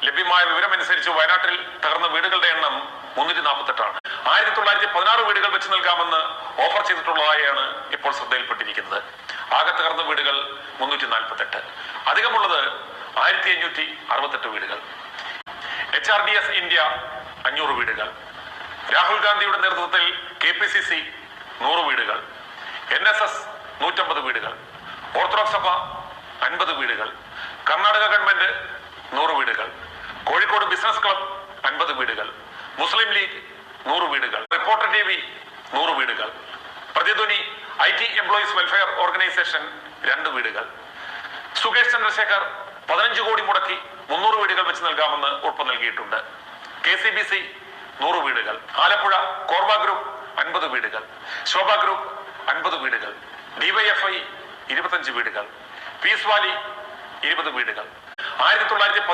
ലഭ്യമായ വിവരമനുസരിച്ച് വയനാട്ടിൽ തകർന്ന വീടുകളുടെ എണ്ണം 348 1916 വീടുകൾ വെച്ച് നൽകാമെന്ന് ഓഫർ ചെയ്തിട്ടുള്ളതായാണ് ഇപ്പോൾ ശ്രദ്ധയിൽപ്പെട്ടിരിക്കുന്നത്. ആകെ തകർന്ന വീടുകൾ 348, അധികമുള്ളത് 1568 വീടുകൾ. HRDS ഇന്ത്യ 500 വീടുകൾ. രാഹുൽ ഗാന്ധിയുടെ നേതൃത്വത്തിൽ KPCC 100 വീടുകൾ. NSS 150 വീടുകൾ. ഓർത്തഡോക്സ് സഭ 50 വീടുകൾ. കർണാടക ഗവൺമെന്റ് 100 വീടുകൾ. കോഴിക്കോട് ബിസിനസ് ക്ലബ് 50 വീടുകൾ. മുസ്ലിം ലീഗ് 100 വീടുകൾ. റിപ്പോർട്ടർ TV 100 വീടുകൾ. പ്രതിധ്വനി IT എംപ്ലോയീസ് വെൽഫെയർ ഓർഗനൈസേഷൻ 2 വീടുകൾ. സുകേഷ് ചന്ദ്രശേഖർ 15 കോടി മുടക്കി 300 വീടുകൾ വെച്ച് നൽകാമെന്ന് ഉറപ്പ് നൽകിയിട്ടുണ്ട്. KCBC 100 വീടുകൾ. ആലപ്പുഴ കോർവ ഗ്രൂപ്പ് 50 വീടുകൾ. ശോഭ ഗ്രൂപ്പ് 50 വീടുകൾ. DYFI 25 വീടുകൾ. പീസ് വാലി 20 വീടുകൾ. 1910